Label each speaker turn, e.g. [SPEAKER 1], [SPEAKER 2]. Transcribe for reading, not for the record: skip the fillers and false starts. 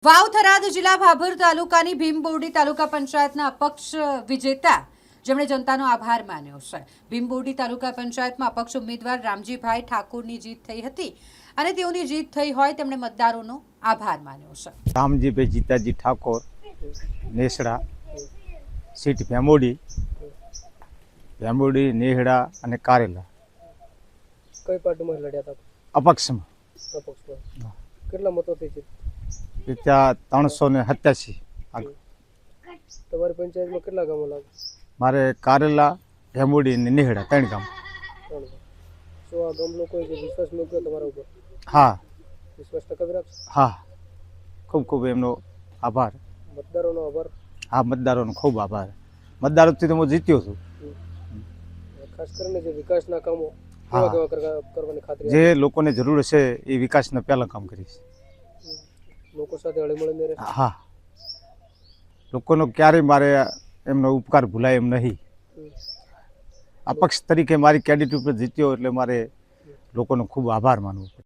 [SPEAKER 1] વાવ થરાદ જિલ્લા ભાભર તાલુકાની ભીમબોરડી તાલુકા પંચાયતના અપક્ષ વિજેતા જેમણે જનતાનો આભાર માન્યો છે। ભીમબોરડી તાલુકા પંચાયતમાં અપક્ષ ઉમેદવાર રામજીભાઈ ઠાકોરની જીત થઈ હતી અને તેઓની જીત થઈ હોય તેમણે મતદારોનો આભાર માન્યો છે।
[SPEAKER 2] રામજીભાઈ જીતાજી ઠાકોર નેસડા સીટ ભેમોડી નેહડા અને કારેલા
[SPEAKER 3] કઈ પાર્ટીમાં લડ્યા હતા?
[SPEAKER 2] અપક્ષમાં
[SPEAKER 3] અપક્ષમાં કેટલા મતોથી જીત?
[SPEAKER 2] ત્યાં 387
[SPEAKER 3] તમારી પંચાયતમાં કેટલા ગામો લાગે?
[SPEAKER 2] મારે કારેલા ભેમોડી અને નેહડા 3 ગામ।
[SPEAKER 3] શું આ ગામ લોકોએ જે વિશ્વાસ મૂક્યો તમારા ઉપર?
[SPEAKER 2] હા
[SPEAKER 3] વિશ્વાસ ટકાવી રાખશે?
[SPEAKER 2] હા, ખૂબ ખૂબ એમનો આભાર।
[SPEAKER 3] મતદારોનો આભાર?
[SPEAKER 2] હા, મતદારોનો ખૂબ આભાર। મતદારોથી તો હું જીત્યો છું।
[SPEAKER 3] ખાસ કરીને જે વિકાસના કામો
[SPEAKER 2] હા,
[SPEAKER 3] કરવાની ખાતરી
[SPEAKER 2] જે લોકોને જરૂર છે એ વિકાસના પહેલાં કામ કરીશ।
[SPEAKER 3] લોકો સાથે હળીમળીને રહે?
[SPEAKER 2] હા, લોકોનો ક્યારેય મારે એમનો ઉપકાર ભૂલાય એમ નહીં। અપક્ષ તરીકે મારી કેડિટ ઉપર જીત્યો એટલે મારે લોકોનો ખૂબ આભાર માનવો પડે।